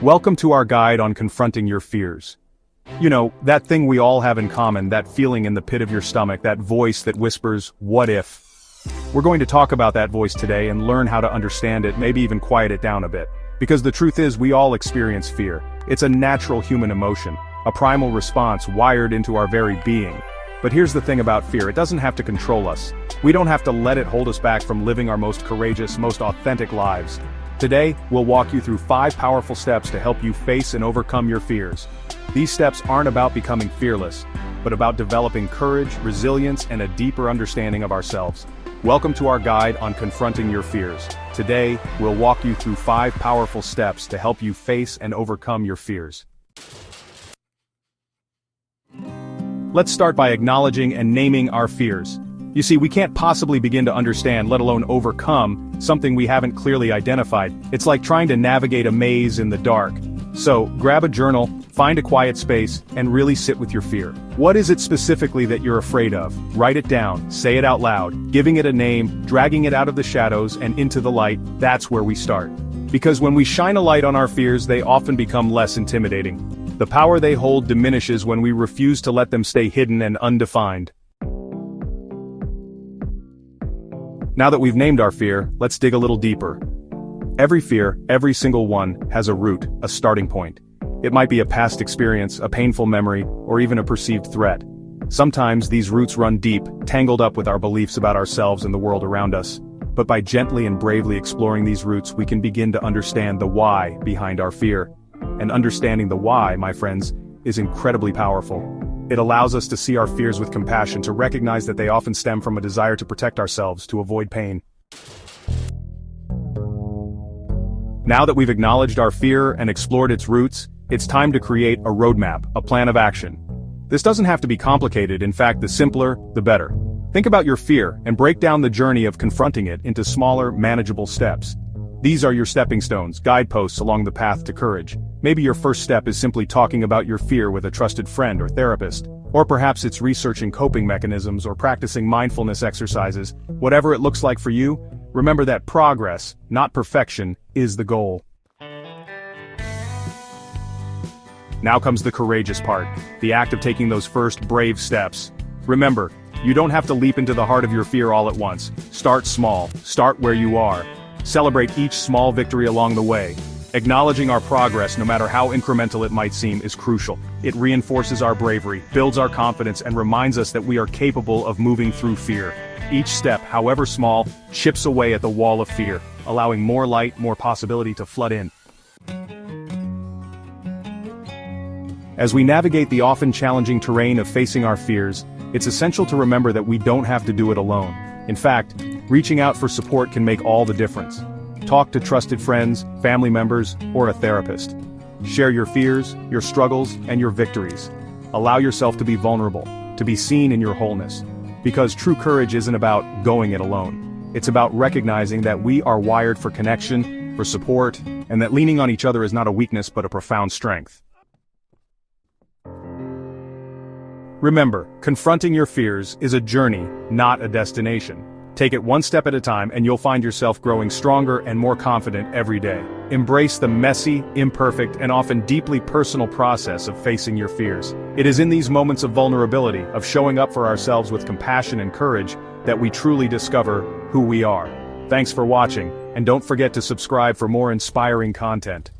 Welcome to our guide on confronting your fears. You know, that thing we all have in common, that feeling in the pit of your stomach, that voice that whispers, what if? We're going to talk about that voice today and learn how to understand it, maybe even quiet it down a bit. Because the truth is, we all experience fear. It's a natural human emotion, a primal response wired into our very being. But here's the thing about fear, it doesn't have to control us. We don't have to let it hold us back from living our most courageous, most authentic lives. Today, we'll walk you through 5 powerful steps to help you face and overcome your fears. These steps aren't about becoming fearless, but about developing courage, resilience, and a deeper understanding of ourselves. Welcome to our guide on confronting your fears. Today, we'll walk you through 5 powerful steps to help you face and overcome your fears. Let's start by acknowledging and naming our fears. You see, we can't possibly begin to understand, let alone overcome, something we haven't clearly identified. It's like trying to navigate a maze in the dark. So, grab a journal, find a quiet space, and really sit with your fear. What is it specifically that you're afraid of? Write it down, say it out loud, giving it a name, dragging it out of the shadows and into the light. That's where we start. Because when we shine a light on our fears, they often become less intimidating. The power they hold diminishes when we refuse to let them stay hidden and undefined. Now that we've named our fear, let's dig a little deeper. Every fear, every single one, has a root, a starting point. It might be a past experience, a painful memory, or even a perceived threat. Sometimes these roots run deep, tangled up with our beliefs about ourselves and the world around us. But by gently and bravely exploring these roots, we can begin to understand the why behind our fear. And understanding the why, my friends, is incredibly powerful. It allows us to see our fears with compassion, to recognize that they often stem from a desire to protect ourselves, to avoid pain. Now that we've acknowledged our fear and explored its roots, it's time to create a roadmap, a plan of action. This doesn't have to be complicated, in fact, the simpler, the better. Think about your fear and break down the journey of confronting it into smaller, manageable steps. These are your stepping stones, guideposts along the path to courage. Maybe your first step is simply talking about your fear with a trusted friend or therapist. Or perhaps it's researching coping mechanisms or practicing mindfulness exercises. Whatever it looks like for you, remember that progress, not perfection, is the goal. Now comes the courageous part, the act of taking those first brave steps. Remember, you don't have to leap into the heart of your fear all at once. Start small, start where you are. Celebrate each small victory along the way. Acknowledging our progress, no matter how incremental it might seem, is crucial. It reinforces our bravery, builds our confidence, and reminds us that we are capable of moving through fear. Each step, however small, chips away at the wall of fear, allowing more light, more possibility to flood in. As we navigate the often challenging terrain of facing our fears, it's essential to remember that we don't have to do it alone. In fact, reaching out for support can make all the difference. Talk to trusted friends, family members, or a therapist. Share your fears, your struggles, and your victories. Allow yourself to be vulnerable, to be seen in your wholeness. Because true courage isn't about going it alone. It's about recognizing that we are wired for connection, for support, and that leaning on each other is not a weakness but a profound strength. Remember, confronting your fears is a journey, not a destination. Take it one step at a time and you'll find yourself growing stronger and more confident every day. Embrace the messy, imperfect, and often deeply personal process of facing your fears. It is in these moments of vulnerability, of showing up for ourselves with compassion and courage, that we truly discover who we are. Thanks for watching, and don't forget to subscribe for more inspiring content.